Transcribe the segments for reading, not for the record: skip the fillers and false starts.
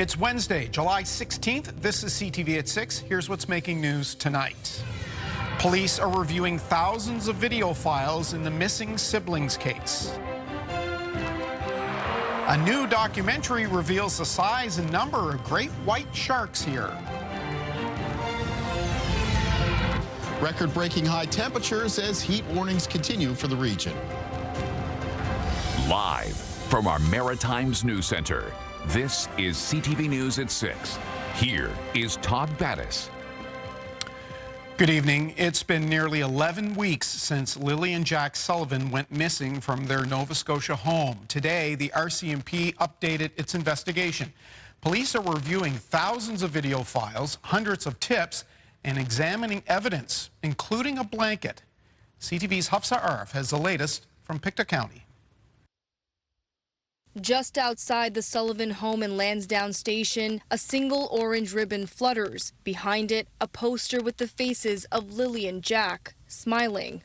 It's Wednesday, July 16th. This is CTV at 6. Here's what's making news tonight. Police are reviewing thousands of video files in the missing siblings case. A new documentary reveals the size and number of great white sharks here. Record-breaking high temperatures as heat warnings continue for the region. Live from our Maritimes News Center, this is CTV News at 6. Here is Todd Battis. Good evening. It's been nearly 11 weeks since Lily and Jack Sullivan went missing from their Nova Scotia home. Today, the RCMP updated its investigation. Police are reviewing thousands of video files, hundreds of tips, and examining evidence, including a blanket. CTV's Hafsa Arif has the latest from Pictou County. Just outside the Sullivan home in Lansdowne Station, a single orange ribbon flutters. Behind it, a poster with the faces of Lily and Jack, smiling.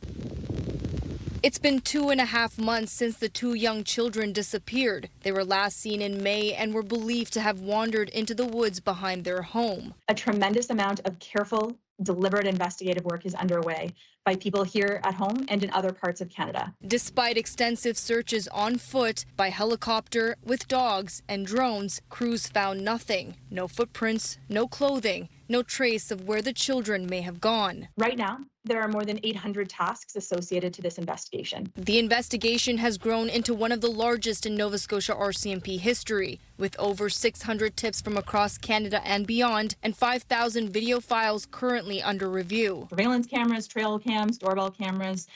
It's been 2.5 months since the two young children disappeared. They were last seen in May and were believed to have wandered into the woods behind their home. A tremendous amount of careful, deliberate investigative work is underway by people here at home and in other parts of Canada. Despite extensive searches on foot, by helicopter, with dogs and drones, crews found nothing. No footprints, no clothing, no trace of where the children may have gone. Right now, there are more than 800 tasks associated to this investigation. The investigation has grown into one of the largest in Nova Scotia RCMP history, with over 600 tips from across Canada and beyond, and 5,000 video files currently under review. Surveillance cameras, trail cams, doorbell cameras.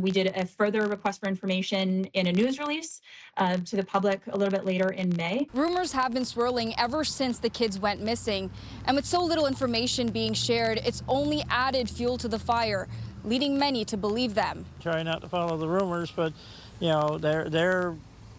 We did a further request for information in a news release to the public a little bit later in May. Rumors have been swirling ever since the kids went missing, and with so little information being shared, it's only added fuel to the fire, leading many to believe them. Try not to follow the rumors, but you know they're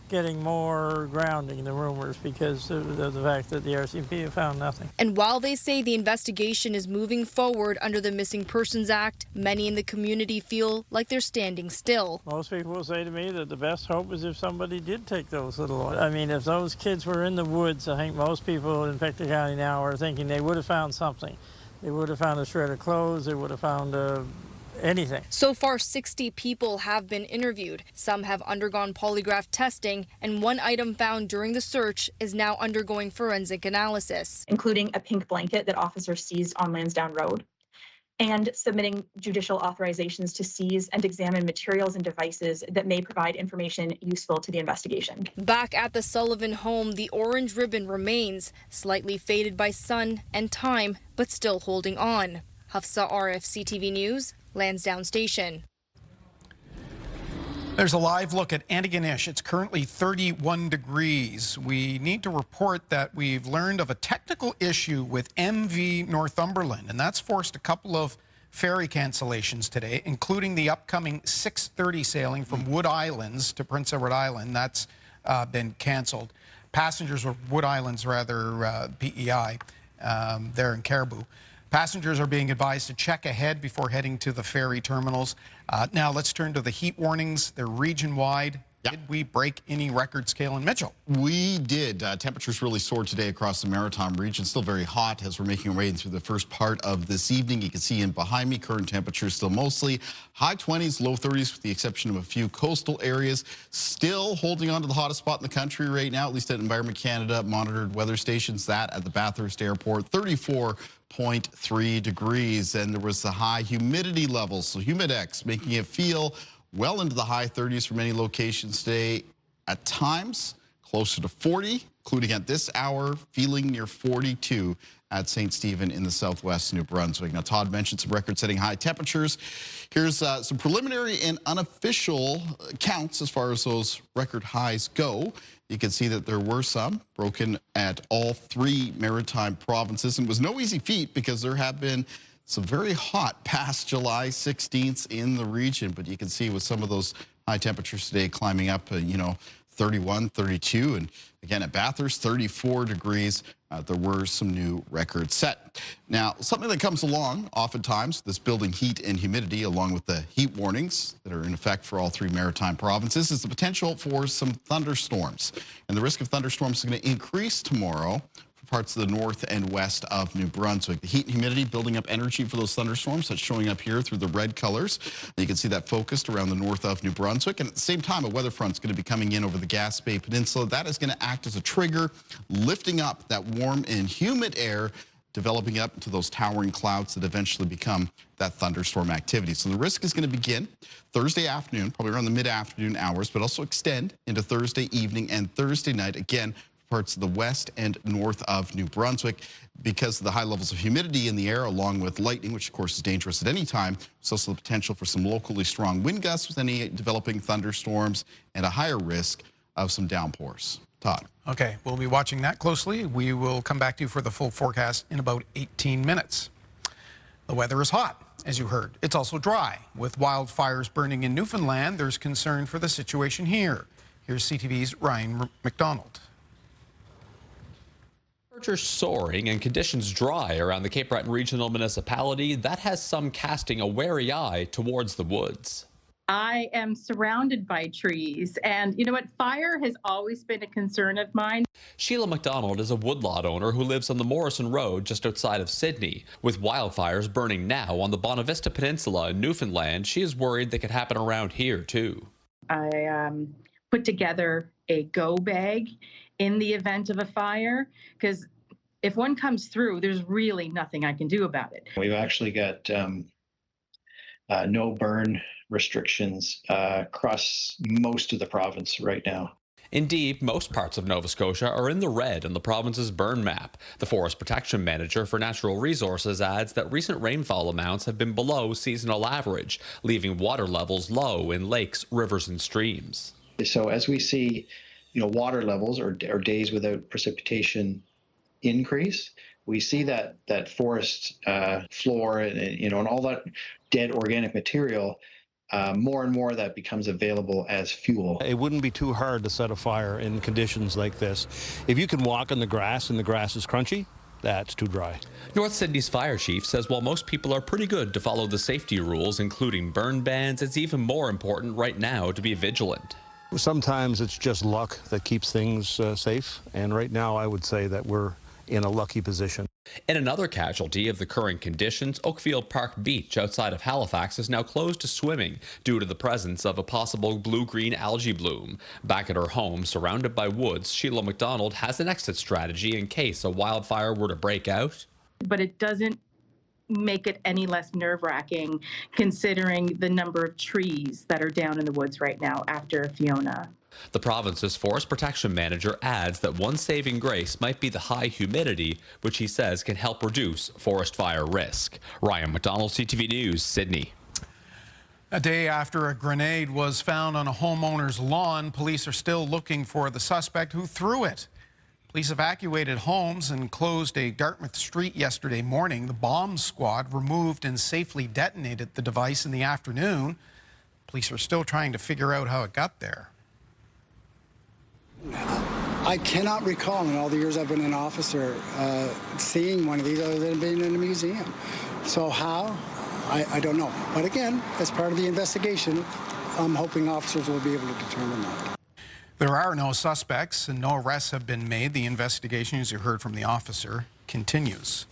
getting more grounding in the rumors because of the fact that the RCMP have found nothing. And while they say the investigation is moving forward under the Missing Persons Act, many in the community feel like they're standing still. Most people will say to me that the best hope is if somebody did take those little ones. I mean, if those kids were in the woods, I think most people in Pictou County now are thinking they would have found something. They would have found a shred of clothes, they would have found anything. So far, 60 people have been interviewed. Some have undergone polygraph testing, and one item found during the search is now undergoing forensic analysis, including a pink blanket that officers seized on Lansdowne Road, and submitting judicial authorizations to seize and examine materials and devices that may provide information useful to the investigation. Back at the Sullivan home, the orange ribbon remains, slightly faded by sun and time, but still holding on. Hafsa Arif, CTV News, Lansdowne Station. There's a live look at Antigonish. It's currently 31 degrees. We need to report that we've learned of a technical issue with MV Northumberland, and that's forced a couple of ferry cancellations today, including the upcoming 6:30 sailing from Wood Islands to Prince Edward Island. That's been canceled. Passengers of Wood Islands, rather, PEI, there in Caribou. Passengers are being advised to check ahead before heading to the ferry terminals. Now let's turn to the heat warnings. They're region-wide. Yep. Did we break any records, Kalen Mitchell? We did. Temperatures really soared today across the Maritime region. Still very hot as we're making our way through the first part of this evening. You can see in behind me, current temperatures still mostly high 20s, low 30s with the exception of a few coastal areas. Still holding on to the hottest spot in the country right now, at least at Environment Canada monitored weather stations. That at the Bathurst Airport, 34.3 degrees. And there was the high humidity levels, so Humidex making it feel well into the high 30s for many locations today. At times, closer to 40, including at this hour, feeling near 42 at St. Stephen in the southwest New Brunswick. Now, Todd mentioned some record-setting high temperatures. Here's some preliminary and unofficial counts as far as those record highs go. You can see that there were some broken at all three maritime provinces. And it was no easy feat because there have been some very hot past July 16th in the region, but you can see with some of those high temperatures today climbing up, 31, 32, and again at Bathurst, 34 degrees. There were some new records set. Now, something that comes along oftentimes, this building heat and humidity, along with the heat warnings that are in effect for all three maritime provinces, is the potential for some thunderstorms. And the risk of thunderstorms is going to increase tomorrow parts of the north and west of New Brunswick. The heat and humidity building up energy for those thunderstorms. That's showing up here through the red colors. And you can see that focused around the north of New Brunswick. And at the same time, a weather front's going to be coming in over the Gaspé Bay Peninsula. That is going to act as a trigger, lifting up that warm and humid air, developing up into those towering clouds that eventually become that thunderstorm activity. So the risk is going to begin Thursday afternoon, probably around the mid-afternoon hours, but also extend into Thursday evening and Thursday night, again, parts of the west and north of New Brunswick. Because of the high levels of humidity in the air, along with lightning, which of course is dangerous at any time, there's also the potential for some locally strong wind gusts with any developing thunderstorms and a higher risk of some downpours. Todd. Okay, we'll be watching that closely. We will come back to you for the full forecast in about 18 minutes. The weather is hot, as you heard. It's also dry. With wildfires burning in Newfoundland, there's concern for the situation here. Here's CTV's Ryan McDonald. Temperatures soaring and conditions dry around the Cape Breton Regional Municipality, that has some casting a wary eye towards the woods. I am surrounded by trees, and you know what? Fire has always been a concern of mine. Sheila McDonald is a woodlot owner who lives on the Morrison Road just outside of Sydney. With wildfires burning now on the Bonavista Peninsula in Newfoundland, she is worried they could happen around here too. I put together a go bag in the event of a fire, because if one comes through, there's really nothing I can do about it. We've actually got no burn restrictions across most of the province right now. Indeed, most parts of Nova Scotia are in the red on the province's burn map. The Forest Protection Manager for Natural Resources adds that recent rainfall amounts have been below seasonal average, leaving water levels low in lakes, rivers, and streams. So as we see, water levels or days without precipitation increase, we see that forest floor and all that dead organic material, more and more that becomes available as fuel. It wouldn't be too hard to set a fire in conditions like this. If you can walk on the grass and the grass is crunchy, that's too dry. North Sydney's fire chief says while most people are pretty good to follow the safety rules, including burn bans, it's even more important right now to be vigilant. Sometimes it's just luck that keeps things safe, and right now I would say that we're in a lucky position. In another casualty of the current conditions, Oakfield Park Beach outside of Halifax is now closed to swimming due to the presence of a possible blue-green algae bloom. Back at her home, surrounded by woods, Sheila McDonald has an exit strategy in case a wildfire were to break out. But it doesn't make it any less nerve-wracking considering the number of trees that are down in the woods right now after Fiona. The province's Forest Protection Manager adds that one saving grace might be the high humidity, which he says can help reduce forest fire risk. Ryan McDonald, CTV News, Sydney. A day after a grenade was found on a homeowner's lawn, police are still looking for the suspect who threw it. Police evacuated homes and closed a Dartmouth street yesterday morning. The bomb squad removed and safely detonated the device in the afternoon. Police are still trying to figure out how it got there. I cannot recall in all the years I've been an officer seeing one of these other than being in a museum. So how? I don't know. But again, as part of the investigation, I'm hoping officers will be able to determine that. There are no suspects and no arrests have been made. The investigation, as you heard from the officer, continues.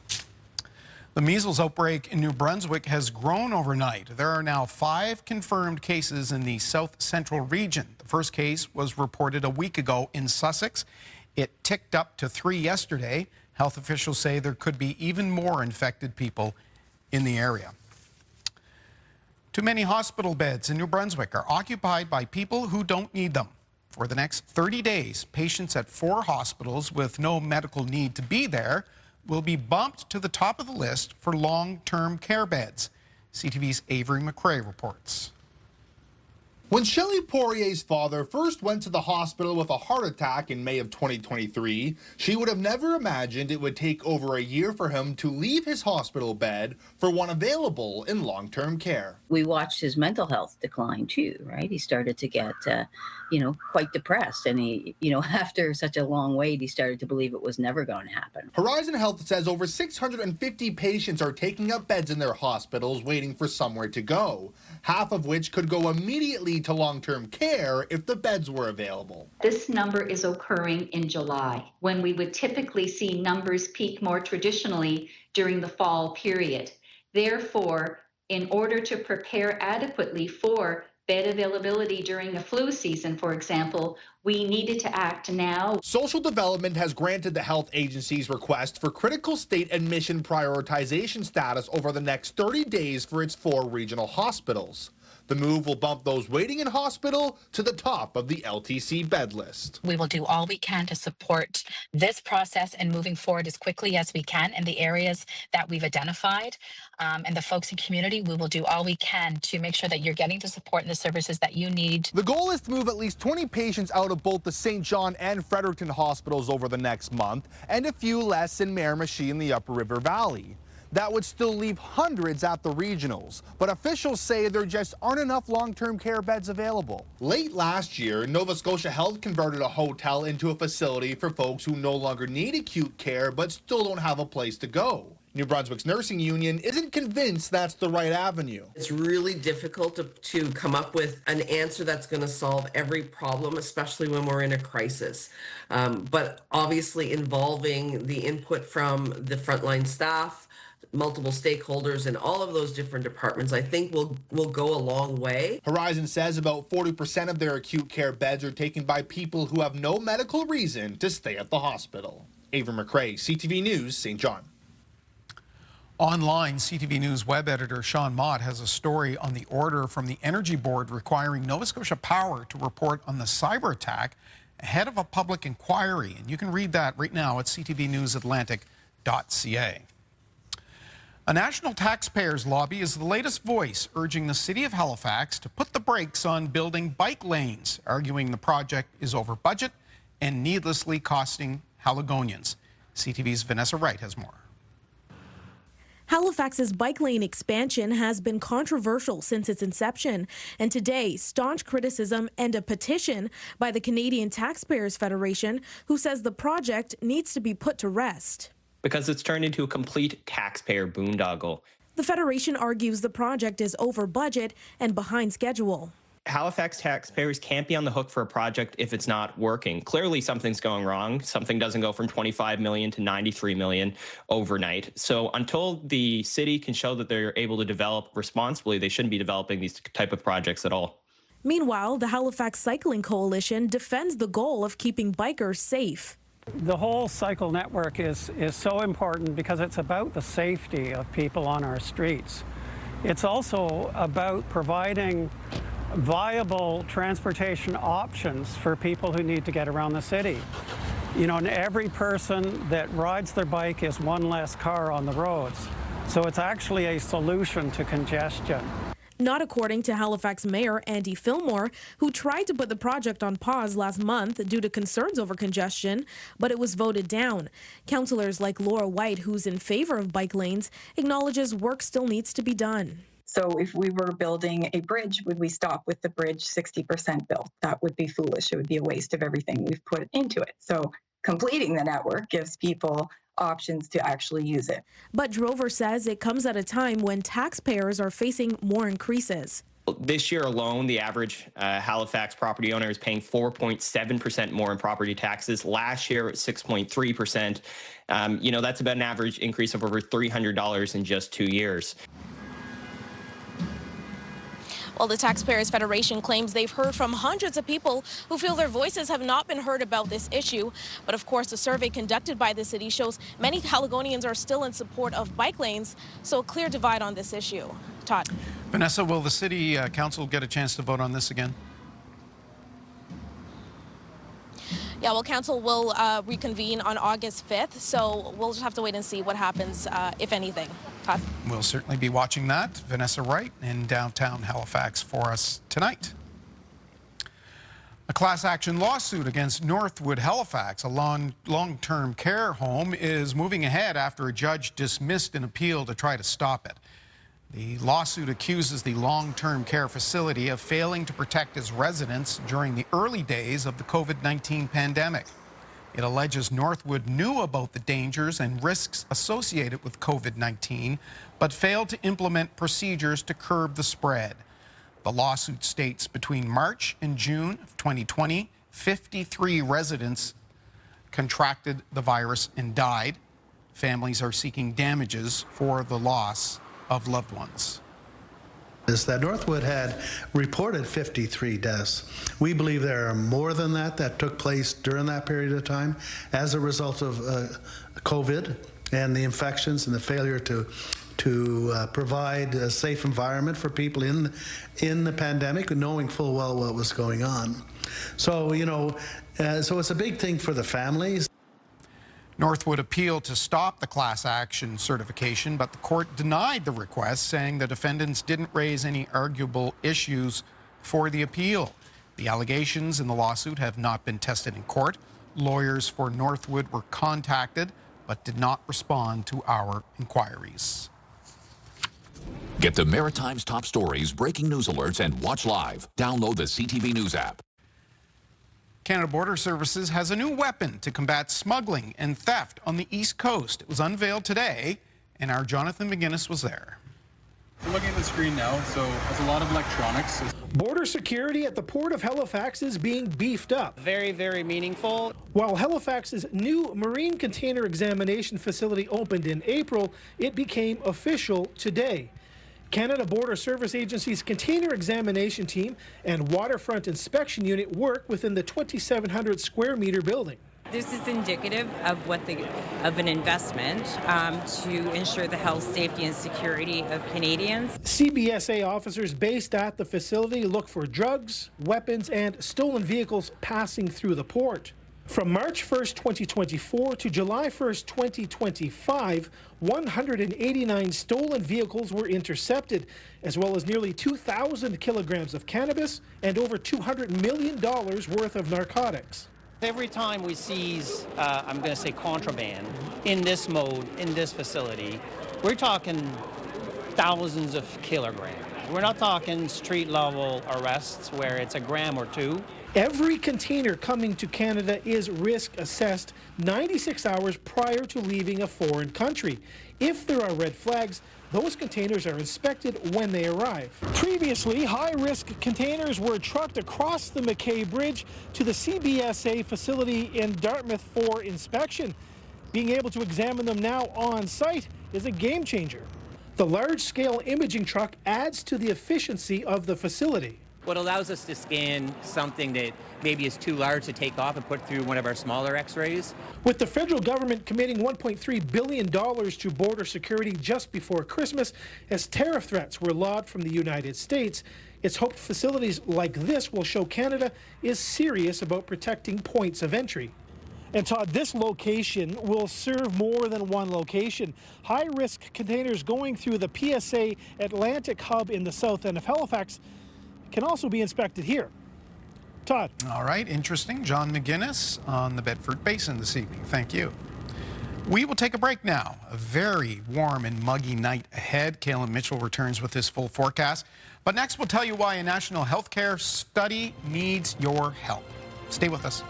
The measles outbreak in New Brunswick has grown overnight. There are now 5 confirmed cases in the south central region. The first case was reported a week ago in Sussex. It ticked up to 3 yesterday. Health officials say there could be even more infected people in the area. Too many hospital beds in New Brunswick are occupied by people who don't need them. For the next 30 days, patients at 4 hospitals with no medical need to be there will be bumped to the top of the list for long-term care beds. CTV's Avery McRae reports. When Shelley Poirier's father first went to the hospital with a heart attack in May of 2023, she would have never imagined it would take over a year for him to leave his hospital bed for one available in long-term care. We watched his mental health decline too, right? He started to get, quite depressed. And he, after such a long wait, he started to believe it was never going to happen. Horizon Health says over 650 patients are taking up beds in their hospitals waiting for somewhere to go, half of which could go immediately to long-term care if the beds were available. This number is occurring in July, when we would typically see numbers peak more traditionally during the fall period. Therefore, in order to prepare adequately for bed availability during a flu season, for example, we needed to act now. Social Development has granted the health agency's request for critical state admission prioritization status over the next 30 days for its 4 regional hospitals. The move will bump those waiting in hospital to the top of the LTC bed list. We will do all we can to support this process and moving forward as quickly as we can in the areas that we've identified. And the folks in community, we will do all we can to make sure that you're getting the support and the services that you need. The goal is to move at least 20 patients out of both the St. John and Fredericton hospitals over the next month, and a few less in Miramichi in the Upper River Valley. That would still leave hundreds at the regionals, but officials say there just aren't enough long-term care beds available. Late last year, Nova Scotia Health converted a hotel into a facility for folks who no longer need acute care but still don't have a place to go. New Brunswick's nursing union isn't convinced that's the right avenue. It's really difficult to come up with an answer that's going to solve every problem, especially when we're in a crisis. But obviously involving the input from the frontline staff, multiple stakeholders in all of those different departments, I think will go a long way. Horizon says about 40% of their acute care beds are taken by people who have no medical reason to stay at the hospital. Ava McRae, CTV News, St. John. Online, CTV News web editor Sean Mott has a story on the order from the Energy Board requiring Nova Scotia Power to report on the cyber attack ahead of a public inquiry. And you can read that right now at ctvnewsatlantic.ca. A national taxpayers lobby is the latest voice urging the City of Halifax to put the brakes on building bike lanes, arguing the project is over budget and needlessly costing Haligonians. CTV's Vanessa Wright has more. Halifax's bike lane expansion has been controversial since its inception, and today, staunch criticism and a petition by the Canadian Taxpayers Federation, who says the project needs to be put to rest. Because it's turned into a complete taxpayer boondoggle. The Federation argues the project is over budget and behind schedule. Halifax taxpayers can't be on the hook for a project if it's not working. Clearly something's going wrong. Something doesn't go from 25 million to 93 million overnight. So until the city can show that they're able to develop responsibly, they shouldn't be developing these type of projects at all. Meanwhile, the Halifax Cycling Coalition defends the goal of keeping bikers safe. The whole cycle network is so important because it's about the safety of people on our streets. It's also about providing viable transportation options for people who need to get around the city. You know, and every person that rides their bike is one less car on the roads. So it's actually a solution to congestion. Not according to Halifax Mayor Andy Fillmore, who tried to put the project on pause last month due to concerns over congestion, but it was voted down. Councillors like Laura White, who's in favor of bike lanes, acknowledges work still needs to be done. So if we were building a bridge, would we stop with the bridge 60% built? That would be foolish. It would be a waste of everything we've put into it. So completing the network gives people options to actually use it. But Drover says it comes at a time when taxpayers are facing more increases. This year alone, the average Halifax property owner is paying 4.7% more in property taxes. Last year, it was 6.3%. You know, that's about an average increase of over $300 in just 2 years. Well, the Taxpayers Federation claims they've heard from hundreds of people who feel their voices have not been heard about this issue. But of course, a survey conducted by the city shows many Haligonians are still in support of bike lanes, so a clear divide on this issue. Todd. Vanessa, will the city council get a chance to vote on this again? Yeah, well, council will reconvene on August 5th, so we'll just have to wait and see what happens, if anything. Todd? We'll certainly be watching that. Vanessa Wright in downtown Halifax for us tonight. A class action lawsuit against Northwood Halifax, a long-term care home, is moving ahead after a judge dismissed an appeal to try to stop it. The lawsuit accuses the long-term care facility of failing to protect its residents during the early days of the COVID-19 pandemic. It alleges Northwood knew about the dangers and risks associated with COVID-19, but failed to implement procedures to curb the spread. The lawsuit states between March and June of 2020, 53 residents contracted the virus and died. Families are seeking damages for the loss of loved ones. Is that Northwood had reported 53 deaths. We believe there are more than that took place during that period of time as a result of COVID and the infections and the failure to provide a safe environment for people in the pandemic, knowing full well what was going on. So, so it's a big thing for the families. Northwood appealed to stop the class action certification, but the court denied the request, saying the defendants didn't raise any arguable issues for the appeal. The allegations in the lawsuit have not been tested in court. Lawyers for Northwood were contacted, but did not respond to our inquiries. Get the Maritime's top stories, breaking news alerts, and watch live. Download the CTV News app. Canada Border Services has a new weapon to combat smuggling and theft on the East Coast. It was unveiled today, and our Jonathan McGinnis was there. We're looking at the screen now, so there's a lot of electronics. Border security at the Port of Halifax is being beefed up. Very, very meaningful. While Halifax's new marine container examination facility opened in April, it became official today. Canada Border Service Agency's container examination team and waterfront inspection unit work within the 2,700 square meter building. This is indicative of an investment to ensure the health, safety, and security of Canadians. CBSA officers based at the facility look for drugs, weapons, and stolen vehicles passing through the port. From March 1st, 2024 to July 1st, 2025, 189 stolen vehicles were intercepted, as well as nearly 2,000 kilograms of cannabis and over $200 million worth of narcotics. Every time we seize, I'm going to say contraband, in this mode, in this facility, we're talking thousands of kilograms. We're not talking street-level arrests where it's a gram or two. Every container coming to Canada is risk assessed 96 hours prior to leaving a foreign country. If there are red flags, those containers are inspected when they arrive. Previously, high-risk containers were trucked across the McKay Bridge to the CBSA facility in Dartmouth for inspection. Being able to examine them now on site is a game changer. The large-scale imaging truck adds to the efficiency of the facility. What allows us to scan something that maybe is too large to take off and put through one of our smaller x-rays. With the federal government committing $1.3 billion to border security just before Christmas, as tariff threats were lobbed from the United States, it's hoped facilities like this will show Canada is serious about protecting points of entry. And Todd, this location will serve more than one location. High-risk containers going through the PSA Atlantic hub in the south end of Halifax can also be inspected here. Todd. All right, interesting. John McGinnis on the Bedford Basin this evening. Thank you. We will take a break now. A very warm and muggy night ahead. Kalen Mitchell returns with his full forecast. But next, we'll tell you why a national healthcare study needs your help. Stay with us.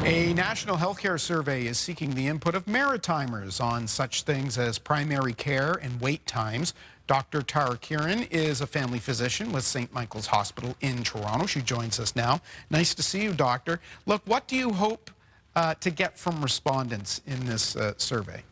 A national healthcare survey is seeking the input of Maritimers on such things as primary care and wait times. Dr. Tara Kieran is a family physician with St. Michael's Hospital in Toronto. She joins us now. Nice to see you, Doctor. Look, what do you hope to get from respondents in this survey?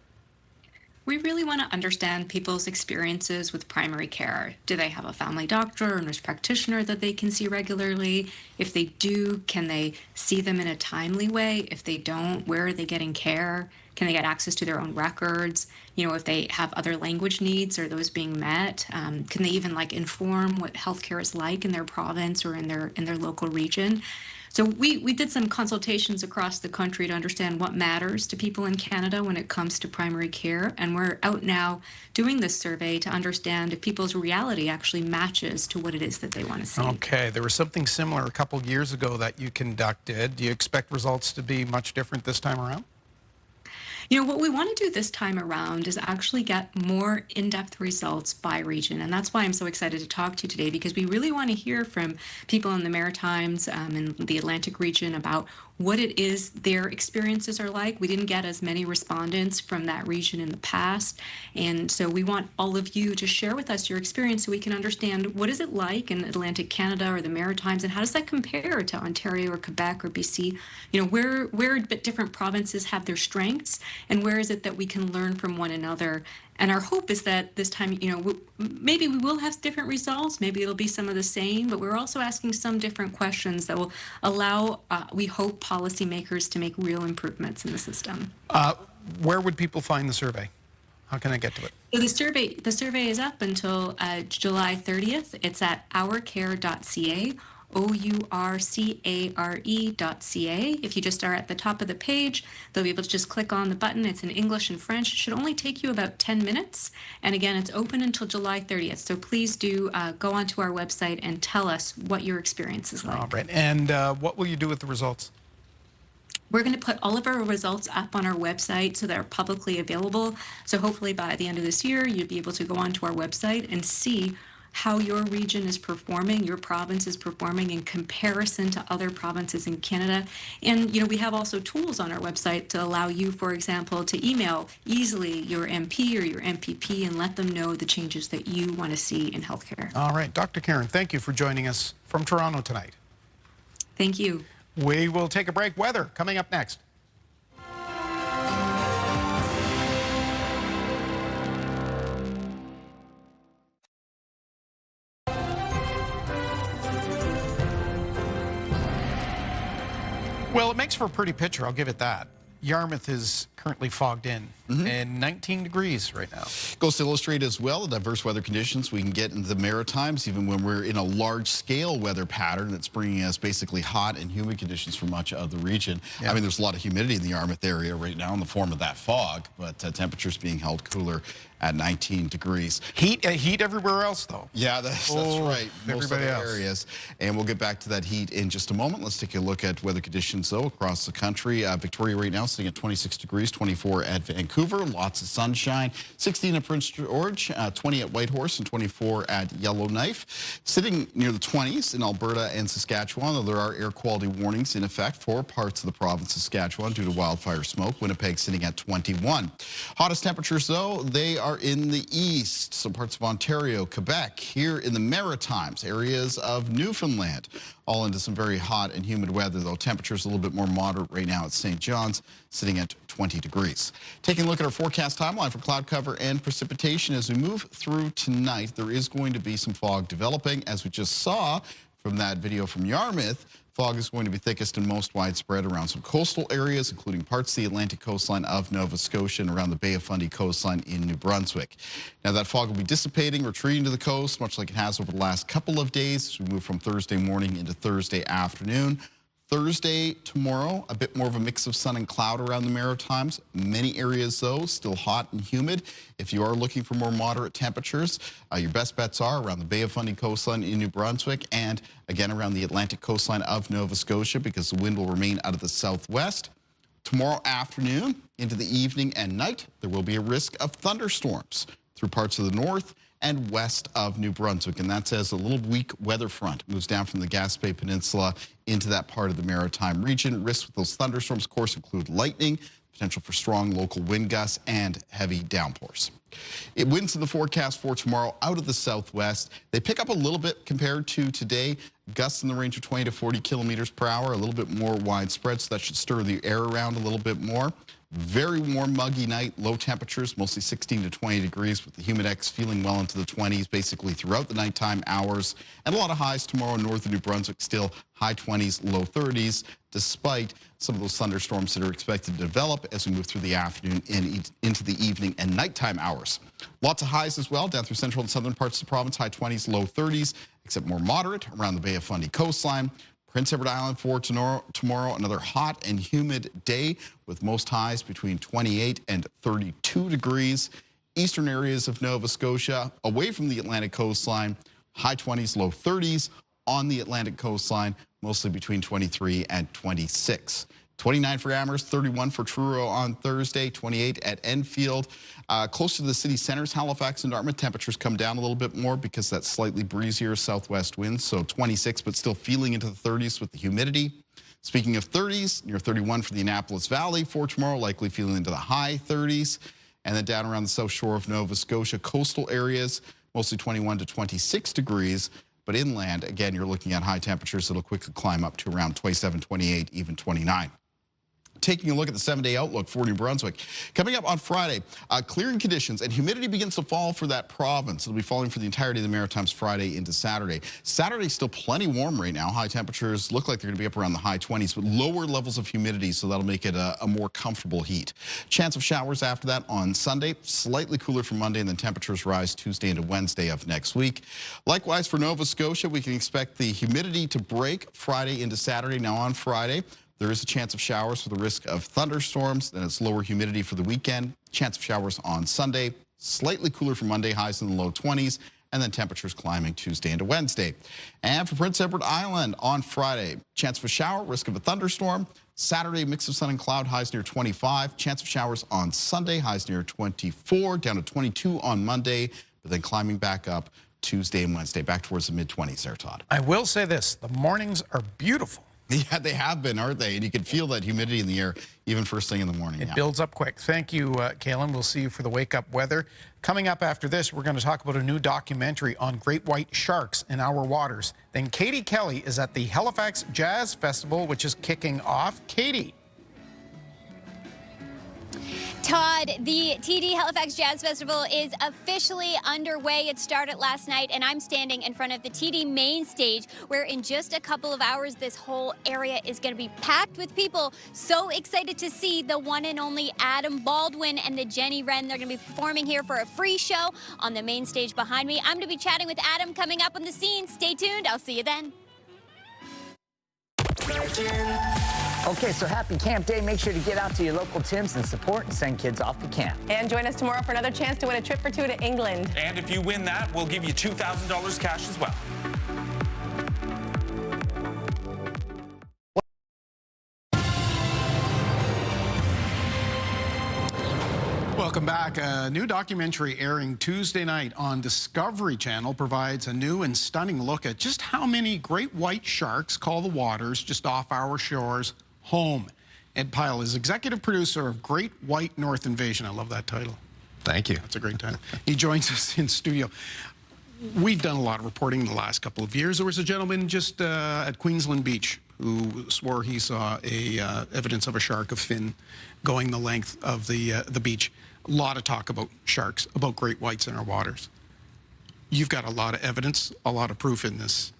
We really want to understand people's experiences with primary care. Do they have a family doctor or nurse practitioner that they can see regularly? If they do, can they see them in a timely way? If they don't, where are they getting care? Can they get access to their own records? You know, if they have other language needs, are those being met? Can they even inform what healthcare is like in their province or in their local region? So we did some consultations across the country to understand what matters to people in Canada when it comes to primary care. And we're out now doing this survey to understand if people's reality actually matches to what it is that they want to see. Okay, there was something similar a couple of years ago that you conducted. Do you expect results to be much different this time around? You know, what we want to do this time around is actually get more in-depth results by region. And that's why I'm so excited to talk to you today, because we really want to hear from people in the Maritimes and the Atlantic region about what it is their experiences are like. We didn't get as many respondents from that region in the past. And so we want all of you to share with us your experience so we can understand what is it like in Atlantic Canada or the Maritimes, and how does that compare to Ontario or Quebec or BC? You know, where different provinces have their strengths, and where is it that we can learn from one another? And our hope is that this time, you know, maybe we will have different results, maybe it'll be some of the same, but we're also asking some different questions that will allow, we hope, policymakers to make real improvements in the system. Where would people find the survey? How can I get to it? So the survey is up until July 30th. It's at ourcare.ca. OURCARE.ca. If you just are at the top of the page, they'll be able to just click on the button. It's in English and French. It should only take you about 10 minutes. And again, it's open until July 30th. So please do go onto our website and tell us what your experience is like. All right. And what will you do with the results? We're going to put all of our results up on our website so they're publicly available. So hopefully by the end of this year, you'll be able to go onto our website and see how your region is performing, your province is performing in comparison to other provinces in Canada. And, you know, we have also tools on our website to allow you, for example, to email easily your MP or your MPP and let them know the changes that you want to see in healthcare. All right. Dr. Karen, thank you for joining us from Toronto tonight. Thank you. We will take a break. Weather coming up next. Well, it makes for a pretty picture, I'll give it that. Yarmouth is currently fogged in and 19 degrees right now. Goes to illustrate as well the diverse weather conditions we can get in the Maritimes, even when we're in a large-scale weather pattern that's bringing us basically hot and humid conditions for much of the region. Yeah. I mean, there's a lot of humidity in the Yarmouth area right now in the form of that fog, but temperatures being held cooler at 19 degrees. Heat everywhere else, though. Yeah, that's right. Most everybody other else. areas. And we'll get back to that heat in just a moment. Let's take a look at weather conditions, though, across the country. Victoria right now sitting at 26 degrees, 24 at Vancouver, lots of sunshine, 16 at Prince George, 20 at Whitehorse, and 24 at Yellowknife. Sitting near the 20s in Alberta and Saskatchewan, though there are air quality warnings in effect for parts of the province of Saskatchewan due to wildfire smoke. Winnipeg sitting at 21. Hottest temperatures, though, they are in the east, some parts of Ontario, Quebec, here in the Maritimes, areas of Newfoundland, all into some very hot and humid weather, though temperatures a little bit more moderate right now at St. John's, sitting at 20 degrees. Taking a look at our forecast timeline for cloud cover and precipitation as we move through tonight, there is going to be some fog developing, as we just saw from that video from Yarmouth. Fog is going to be thickest and most widespread around some coastal areas, including parts of the Atlantic coastline of Nova Scotia and around the Bay of Fundy coastline in New Brunswick. Now, that fog will be dissipating, retreating to the coast, much like it has over the last couple of days as we move from Thursday morning into Thursday afternoon. Thursday, tomorrow, a bit more of a mix of sun and cloud around the Maritimes. Many areas, though, still hot and humid. If you are looking for more moderate temperatures, your best bets are around the Bay of Fundy coastline in New Brunswick and, again, around the Atlantic coastline of Nova Scotia, because the wind will remain out of the southwest. Tomorrow afternoon into the evening and night, there will be a risk of thunderstorms through parts of the north and west of New Brunswick, and that's as a little weak weather front moves down from the Gaspé Peninsula into that part of the Maritime region. Risks with those thunderstorms, of course, include lightning, potential for strong local wind gusts, and heavy downpours. Winds in the forecast for tomorrow out of the southwest. They pick up a little bit compared to today. Gusts in the range of 20 to 40 kilometers per hour, a little bit more widespread, so that should stir the air around a little bit more. Very warm, muggy night, low temperatures, mostly 16 to 20 degrees, with the humidex feeling well into the 20s basically throughout the nighttime hours. And a lot of highs tomorrow in northern New Brunswick, still high 20s, low 30s, despite some of those thunderstorms that are expected to develop as we move through the afternoon and into the evening and nighttime hours. Lots of highs as well down through central and southern parts of the province, high 20s, low 30s, except more moderate around the Bay of Fundy coastline. Prince Edward Island for tomorrow, another hot and humid day with most highs between 28 and 32 degrees. Eastern areas of Nova Scotia, away from the Atlantic coastline, high 20s, low 30s. On the Atlantic coastline, mostly between 23 and 26 29 for Amherst, 31 for Truro on Thursday, 28 at Enfield. Close to the city centers, Halifax and Dartmouth, temperatures come down a little bit more because that's slightly breezier southwest winds, so 26, but still feeling into the 30s with the humidity. Speaking of 30s, near 31 for the Annapolis Valley for tomorrow, likely feeling into the high 30s. And then down around the south shore of Nova Scotia, coastal areas, mostly 21 to 26 degrees. But inland, again, you're looking at high temperatures that'll quickly climb up to around 27, 28, even 29. Taking a look at the 7-day outlook for New Brunswick. Coming up on Friday, clearing conditions and humidity begins to fall for that province. It'll be falling for the entirety of the Maritimes Friday into Saturday. Saturday's still plenty warm right now. High temperatures look like they're going to be up around the high 20s, but lower levels of humidity, so that'll make it a more comfortable heat. Chance of showers after that on Sunday, slightly cooler for Monday, and then temperatures rise Tuesday into Wednesday of next week. Likewise for Nova Scotia, we can expect the humidity to break Friday into Saturday. Now on Friday, there is a chance of showers with the risk of thunderstorms. Then it's lower humidity for the weekend. Chance of showers on Sunday. Slightly cooler for Monday, highs in the low 20s. And then temperatures climbing Tuesday into Wednesday. And for Prince Edward Island on Friday, chance of a shower, risk of a thunderstorm. Saturday, mix of sun and cloud, highs near 25. Chance of showers on Sunday, highs near 24, down to 22 on Monday, but then climbing back up Tuesday and Wednesday, back towards the mid-20s there, Todd. I will say this, the mornings are beautiful. Yeah, they have been, aren't they? And you can feel that humidity in the air even first thing in the morning. It builds up quick. Thank you, Kaylin. We'll see you for the wake-up weather. Coming up after this, we're going to talk about a new documentary on great white sharks in our waters. Then Katie Kelly is at the Halifax Jazz Festival, which is kicking off. Katie. Todd, the TD Halifax Jazz Festival is officially underway. It started last night, and I'm standing in front of the TD main stage, where in just a couple of hours, this whole area is going to be packed with people. So excited to see the one and only Adam Baldwin and the Jenny Wren. They're going to be performing here for a free show on the main stage behind me. I'm going to be chatting with Adam coming up on the scene. Stay tuned. I'll see you then. Okay, so happy Camp Day. Make sure to get out to your local Tims and support and send kids off to camp. And join us tomorrow for another chance to win a trip or two to England. And if you win that, we'll give you $2,000 cash as well. Welcome back. A new documentary airing Tuesday night on Discovery Channel provides a new and stunning look at just how many great white sharks call the waters just off our shores home. Ed Pyle is executive producer of Great White North Invasion. I love that title. Thank you. That's a great title. He joins us in studio. We've done a lot of reporting in the last couple of years. There was a gentleman just at Queensland Beach who swore he saw evidence of a shark, a fin, going the length of the beach. A lot of talk about sharks, about great whites in our waters. You've got a lot of evidence, a lot of proof in this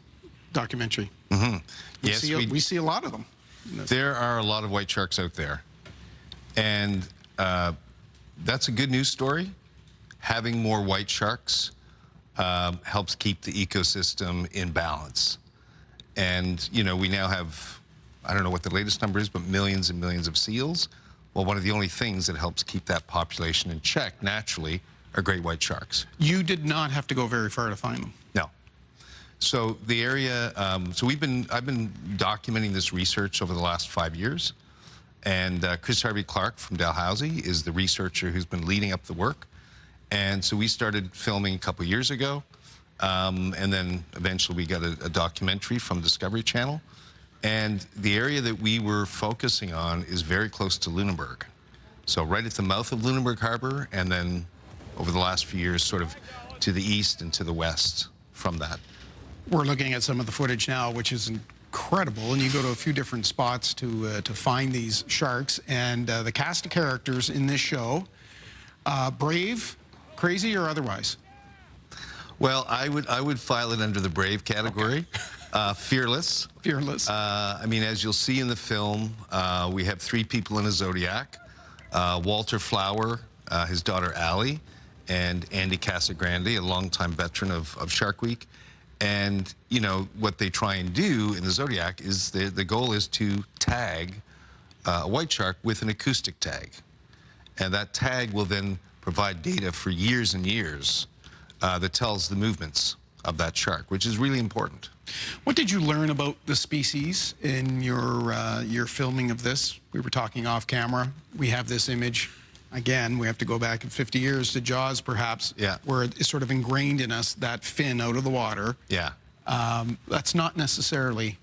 documentary. Mm-hmm. We see a lot of them. There are a lot of white sharks out there. And that's a good news story. Having more white sharks helps keep the ecosystem in balance. And, you know, we now have, I don't know what the latest number is, but millions and millions of seals. Well, one of the only things that helps keep that population in check, naturally, are great white sharks. You did not have to go very far to find them. No. So the area, I've been documenting this research over the last 5 years. And Chris Harvey-Clark from Dalhousie is the researcher who's been leading up the work. And so we started filming a couple years ago. And then eventually we got a documentary from Discovery Channel. And the area that we were focusing on is very close to Lunenburg. So right at the mouth of Lunenburg Harbor, and then over the last few years, sort of to the east and to the west from that. We're looking at some of the footage now, which is incredible. And you go to a few different spots to find these sharks. And the cast of characters in this show, brave, crazy, or otherwise? Well, I would file it under the brave category. Okay. Fearless. Fearless. I mean, as you'll see in the film, we have 3 people in a Zodiac. Walter Flower, his daughter Allie, and Andy Casagrande, a longtime veteran of Shark Week. And, you know, what they try and do in the Zodiac is the goal is to tag a white shark with an acoustic tag. And that tag will then provide data for years and years that tells the movements of that shark, which is really important. What did you learn about the species in your filming of this? We were talking off camera. We have this image. Again, we have to go back 50 years to Jaws, perhaps, where it's sort of ingrained in us, that fin out of the water. Yeah. That's not necessarily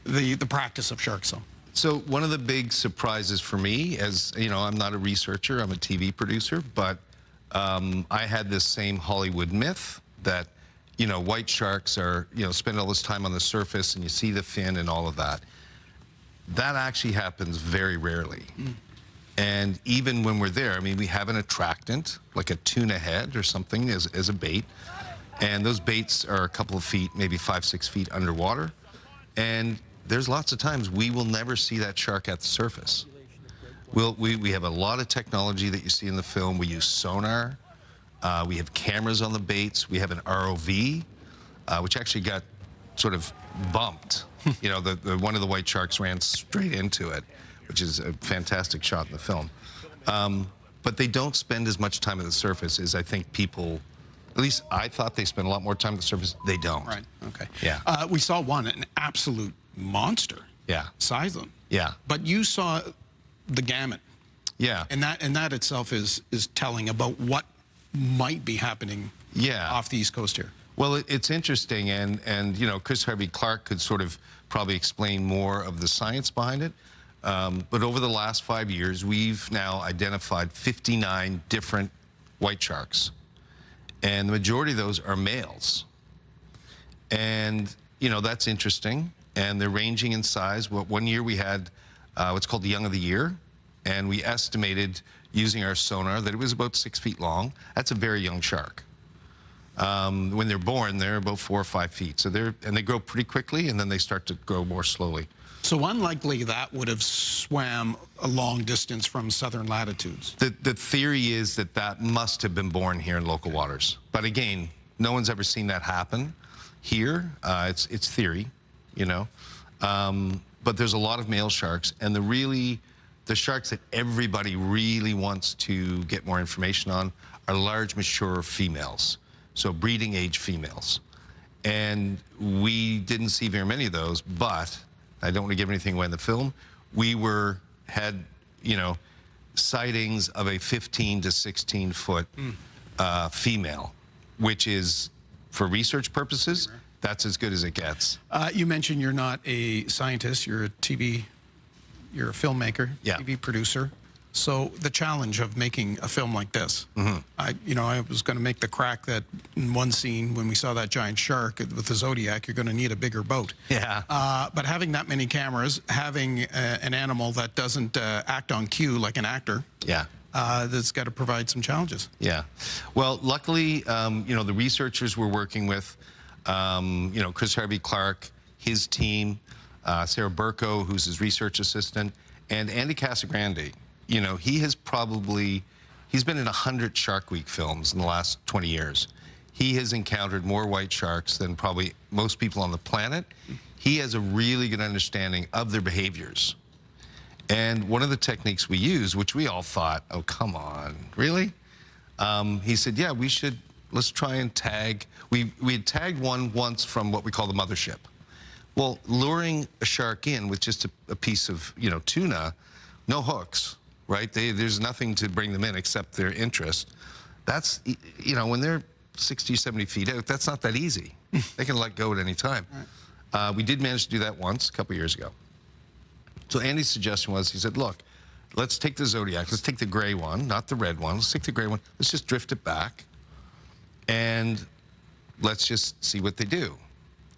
the practice of sharks, though. So one of the big surprises for me, as you know, I'm not a researcher, I'm a TV producer, but I had this same Hollywood myth that, you know, white sharks are, you know, spend all this time on the surface and you see the fin and all of that. That actually happens very rarely. And even when we're there, I mean, we have an attractant, like a tuna head or something as a bait. And those baits are a couple of feet, maybe 5-6 feet underwater. And there's lots of times we will never see that shark at the surface. We have a lot of technology that you see in the film. We use sonar. We have cameras on the baits. We have an ROV, which actually got sort of bumped. You know, one of the white sharks ran straight into it, which is a fantastic shot in the film. But they don't spend as much time at the surface as I think people, at least I thought they spent a lot more time at the surface. They don't. Right, okay. Yeah. We saw one, an absolute monster. Yeah. Size them. Yeah. But you saw the gamut. Yeah. And that itself is telling about what might be happening off the East Coast here. Well, it's interesting, and you know, Chris Harvey-Clark could sort of probably explain more of the science behind it. But over the last 5 years, we've now identified 59 different white sharks, and the majority of those are males. And you know, that's interesting, and they're ranging in size. One year we had what's called the Young of the Year, and we estimated using our sonar that it was about 6 feet long. That's a very young shark. When they're born, they're about 4 or 5 feet. So they grow pretty quickly, and then they start to grow more slowly. So unlikely that would have swam a long distance from southern latitudes. The theory is that that must have been born here in local waters. But again, no one's ever seen that happen here. It's theory, you know. But there's a lot of male sharks, and the sharks that everybody really wants to get more information on are large, mature females. So breeding age females. And we didn't see very many of those, but I don't want to give anything away in the film. We had, you know, sightings of a 15 to 16 foot female, which is, for research purposes, that's as good as it gets. You mentioned you're not a scientist, you're a filmmaker, TV producer. So the challenge of making a film like this, I was going to make the crack that in one scene when we saw that giant shark with the Zodiac, you're going to need a bigger boat. Yeah. But having that many cameras, having an animal that doesn't act on cue like an actor, that's got to provide some challenges. Yeah. Well, luckily, you know, the researchers we're working with, you know, Chris Harvey-Clark, his team, Sarah Burko, who's his research assistant, and Andy Casagrande. You know, he's been in 100 Shark Week films in the last 20 years. He has encountered more white sharks than probably most people on the planet. He has a really good understanding of their behaviors. And one of the techniques we use, which we all thought, oh, come on, really? He said, yeah, let's try and tag. We had tagged one once from what we call the mothership. Well, luring a shark in with just a piece of, you know, tuna, no hooks. Right? There's nothing to bring them in except their interest. That's, you know, when they're 60, 70 feet out, that's not that easy. They can let go at any time. Right. We did manage to do that once a couple years ago. So Andy's suggestion was, he said, look, let's take the Zodiac, let's take the gray one, not the red one, let's take the gray one, let's just drift it back, and let's just see what they do.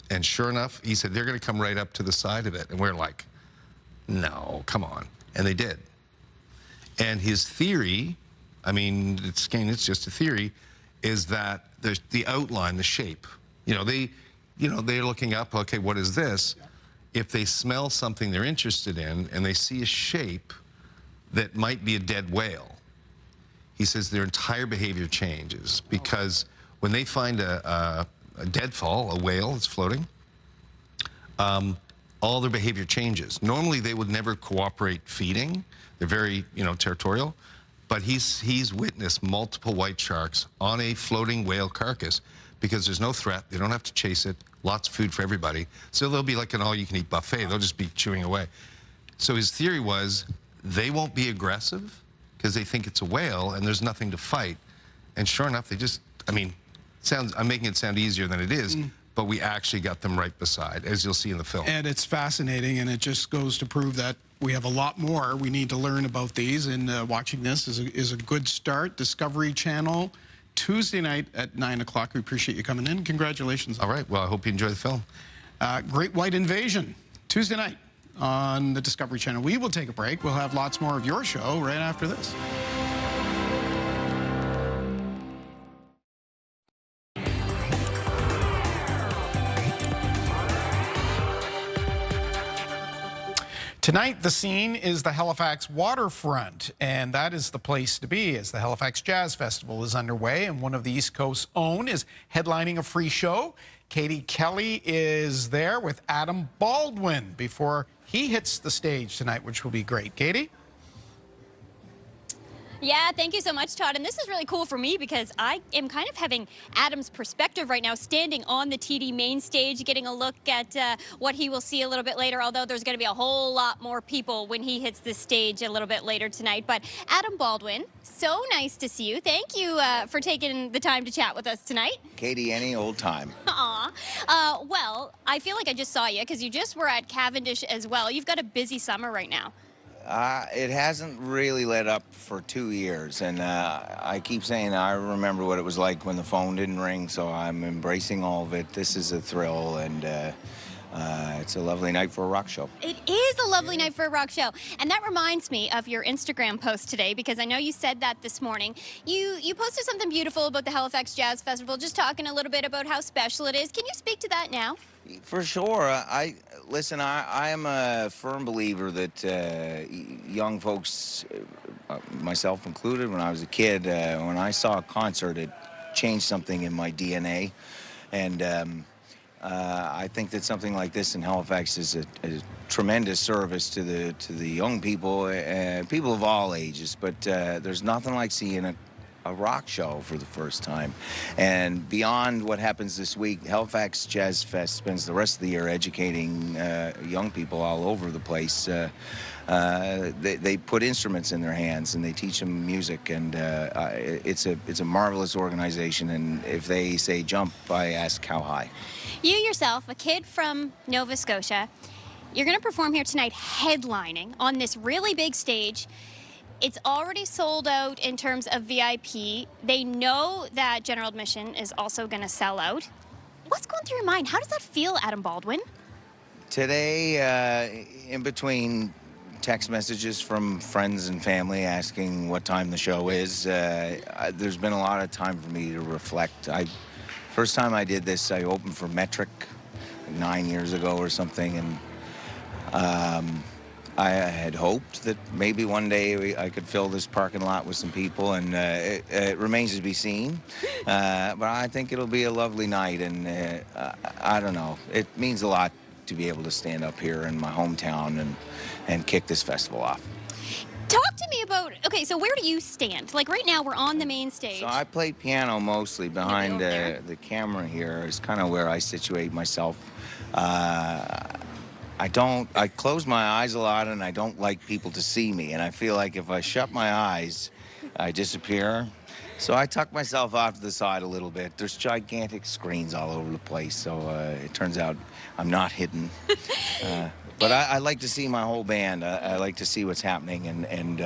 And sure enough, he said, they're going to come right up to the side of it. And we're like, no, come on. And they did. And his theory, I mean, it's just a theory, is that the outline, the shape, you know, they're looking up, okay, what is this? Yeah. If they smell something they're interested in and they see a shape that might be a dead whale, he says their entire behavior changes, because when they find a deadfall, a whale that's floating, all their behavior changes. Normally, they would never cooperate feeding. They're very, you know, territorial. but he's witnessed multiple white sharks on a floating whale carcass because there's no threat. They don't have to chase it. Lots of food for everybody. So they'll be like an all-you-can-eat buffet. They'll just be chewing away. So his theory was they won't be aggressive because they think it's a whale and there's nothing to fight. And sure enough, they just, I mean, I'm making it sound easier than it is, but we actually got them right beside, as you'll see in the film. And it's fascinating, and it just goes to prove that we have a lot more we need to learn about these, and watching this is a good start. Discovery Channel, Tuesday night at 9 o'clock. We appreciate you coming in. Congratulations. All right. Well, I hope you enjoy the film. Great White Invasion, Tuesday night on the Discovery Channel. We will take a break. We'll have lots more of your show right after this. Tonight, the scene is the Halifax waterfront, and that is the place to be as the Halifax Jazz Festival is underway, and one of the East Coast's own is headlining a free show. Katie Kelly is there with Adam Baldwin before he hits the stage tonight, which will be great. Katie? Yeah, thank you so much, Todd. And this is really cool for me because I am kind of having Adam's perspective right now, standing on the TD main stage, getting a look at what he will see a little bit later, although there's going to be a whole lot more people when he hits the stage a little bit later tonight. But Adam Baldwin, so nice to see you. Thank you for taking the time to chat with us tonight. Katie, any old time. Aw. Well, I feel like I just saw you because you just were at Cavendish as well. You've got a busy summer right now. It hasn't really let up for 2 years, and I keep saying I remember what it was like when the phone didn't ring, so I'm embracing all of it. This is a thrill, and it's a lovely night for a rock show. It is a lovely night for a rock show, and that reminds me of your Instagram post today, because I know you said that this morning. You posted something beautiful about the Halifax Jazz Festival, just talking a little bit about how special it is. Can you speak to that now? For sure. Listen, I am a firm believer that young folks, myself included, when I was a kid, when I saw a concert, it changed something in my DNA. And I think that something like this in Halifax is a tremendous service to the young people, people of all ages. But there's nothing like seeing a rock show for the first time. And beyond what happens this week, Halifax Jazz Fest spends the rest of the year educating young people all over the place. They put instruments in their hands and they teach them music, and it's a marvelous organization, and if they say jump, I ask how high. You yourself, a kid from Nova Scotia, you're going to perform here tonight headlining on this really big stage. It's already sold out in terms of VIP. They know that general admission is also going to sell out. What's going through your mind? How does that feel, Adam Baldwin? Today, in between text messages from friends and family asking what time the show is, there's been a lot of time for me to reflect. First time I did this, I opened for Metric 9 years ago or something, and I had hoped that maybe one day I could fill this parking lot with some people, and it remains to be seen. But I think it'll be a lovely night, and I don't know. It means a lot to be able to stand up here in my hometown and kick this festival off. Talk to me about, okay, so where do you stand? Like right now, we're on the main stage. So I play piano mostly. Behind the camera here is kind of where I situate myself. I close my eyes a lot, and I don't like people to see me. And I feel like if I shut my eyes, I disappear. So I tuck myself off to the side a little bit. There's gigantic screens all over the place, so it turns out I'm not hidden. But I like to see my whole band. I like to see what's happening and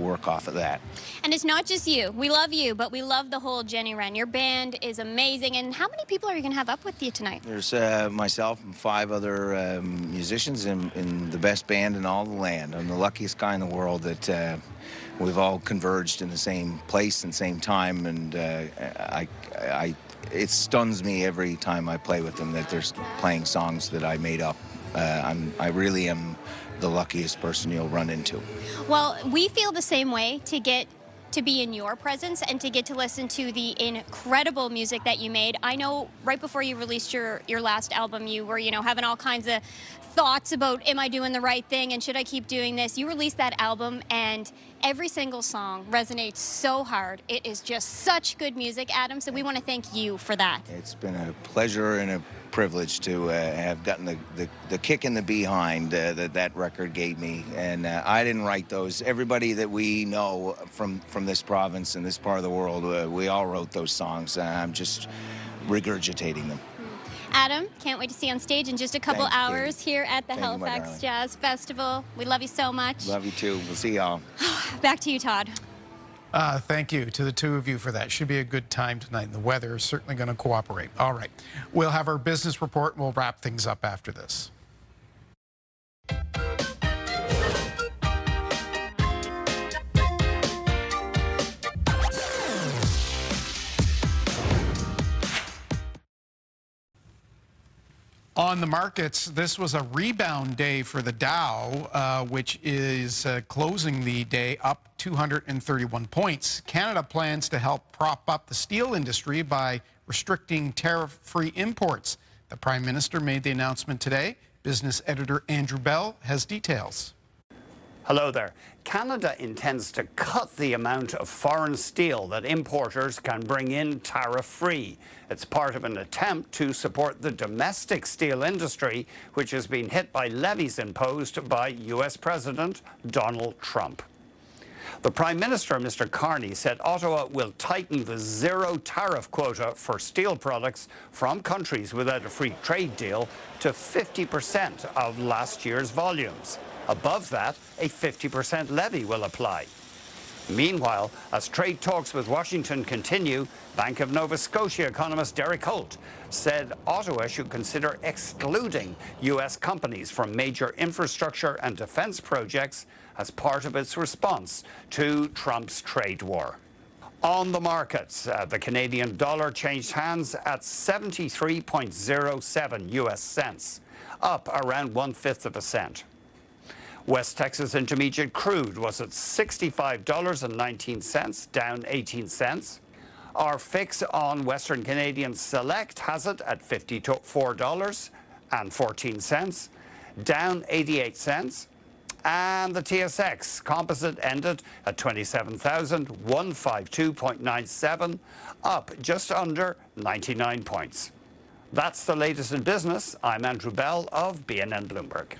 work off of that. And it's not just you. We love you, but we love the whole Jenny Wren. Your band is amazing. And how many people are you going to have up with you tonight? There's myself and 5 other musicians in the best band in all the land. I'm the luckiest guy in the world that we've all converged in the same place and same time. And it stuns me every time I play with them that they're playing songs that I made up. I really am the luckiest person you'll run into. Well, we feel the same way to get to be in your presence and to get to listen to the incredible music that you made. I know right before you released your last album, you were, having all kinds of thoughts about, am I doing the right thing and should I keep doing this? You released that album and every single song resonates so hard. It is just such good music, Adam, so we want to thank you for that. It's been a pleasure and a privilege to have gotten the kick in the behind that record gave me. And I didn't write those. Everybody that we know from this province and this part of the world, we all wrote those songs. I'm just regurgitating them. Adam, can't wait to see you on stage in just a couple hours here at the Halifax Jazz Festival. We love you so much. Love you too. We'll see y'all. Back to you, Todd. Thank you to the two of you for that. Should be a good time tonight. The weather is certainly going to cooperate. All right. We'll have our business report and we'll wrap things up after this. On the markets, this was a rebound day for the Dow, which is closing the day up 231 points. Canada plans to help prop up the steel industry by restricting tariff-free imports. The Prime Minister made the announcement today. Business editor Andrew Bell has details. Hello there. Canada intends to cut the amount of foreign steel that importers can bring in tariff-free. It's part of an attempt to support the domestic steel industry, which has been hit by levies imposed by US President Donald Trump. The Prime Minister, Mr. Carney, said Ottawa will tighten the zero tariff quota for steel products from countries without a free trade deal to 50% of last year's volumes. Above that, a 50% levy will apply. Meanwhile, as trade talks with Washington continue, Bank of Nova Scotia economist Derek Holt said Ottawa should consider excluding U.S. companies from major infrastructure and defense projects as part of its response to Trump's trade war. On the markets, the Canadian dollar changed hands at 73.07 U.S. cents, up around 1/5 cent. West Texas Intermediate crude was at $65.19, down 18 cents. Our fix on Western Canadian Select has it at $54.14, down 88 cents. And the TSX Composite ended at 27,152.97, up just under 99 points. That's the latest in business. I'm Andrew Bell of BNN Bloomberg.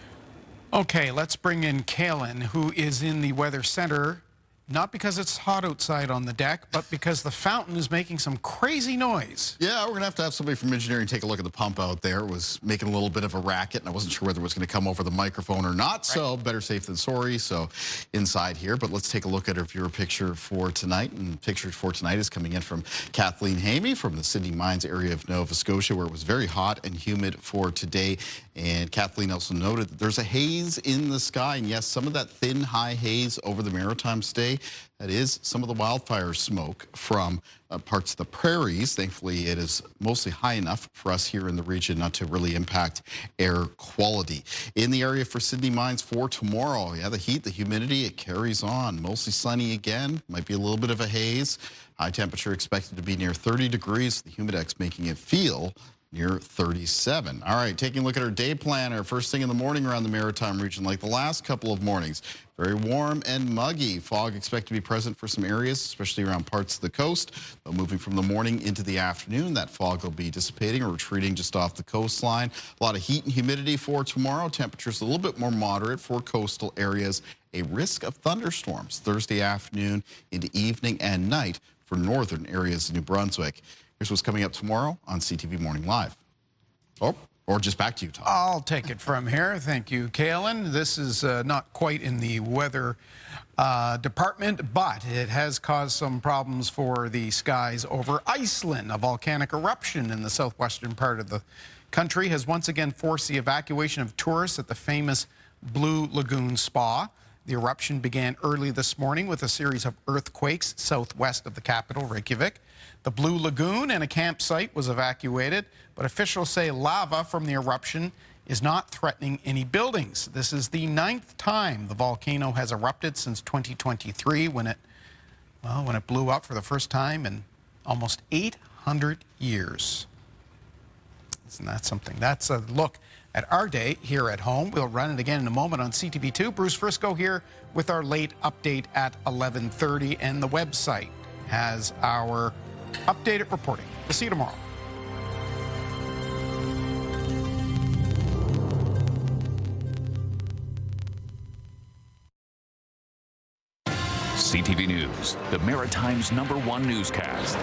Okay, let's bring in Kaylin, who is in the weather center, not because it's hot outside on the deck, but because the fountain is making some crazy noise. Yeah, we're going to have somebody from engineering take a look at the pump out there. It was making a little bit of a racket, and I wasn't sure whether it was going to come over the microphone or not, so better safe than sorry. So inside here, but let's take a look at our viewer picture for tonight. And picture for tonight is coming in from Kathleen Hamey from the Sydney Mines area of Nova Scotia, where it was very hot and humid for today. And Kathleen also noted that there's a haze in the sky, and yes, some of that thin, high haze over the Maritime Stay, that is some of the wildfire smoke from parts of the prairies. Thankfully, it is mostly high enough for us here in the region not to really impact air quality. In the area for Sydney Mines for tomorrow, yeah, the heat, the humidity, it carries on. Mostly sunny again, might be a little bit of a haze. High temperature expected to be near 30 degrees. The humidex making it feel near 37. All right, taking a look at our day planner. First thing in the morning around the Maritime region, like the last couple of mornings. Very warm and muggy. Fog expected to be present for some areas, especially around parts of the coast. But moving from the morning into the afternoon, that fog will be dissipating or retreating just off the coastline. A lot of heat and humidity for tomorrow. Temperatures a little bit more moderate for coastal areas. A risk of thunderstorms Thursday afternoon into evening and night for northern areas of New Brunswick. Here's what's coming up tomorrow on CTV Morning Live. Oh, or just back to you, Tom. I'll take it from here. Thank you, Kaylin. This is not quite in the weather department, but it has caused some problems for the skies over Iceland. A volcanic eruption in the southwestern part of the country has once again forced the evacuation of tourists at the famous Blue Lagoon Spa. The eruption began early this morning with a series of earthquakes southwest of the capital, Reykjavik. The Blue Lagoon and a campsite was evacuated, but officials say lava from the eruption is not threatening any buildings. This is the 9th time the volcano has erupted since 2023 when it well, when it blew up for the first time in almost 800 years. Isn't that something? That's a look at our day here at home. We'll run it again in a moment on CTV2. Bruce Frisco here with our late update at 11:30, and the website has our updated reporting. We'll see you tomorrow. CTV News, the Maritime's #1 newscast.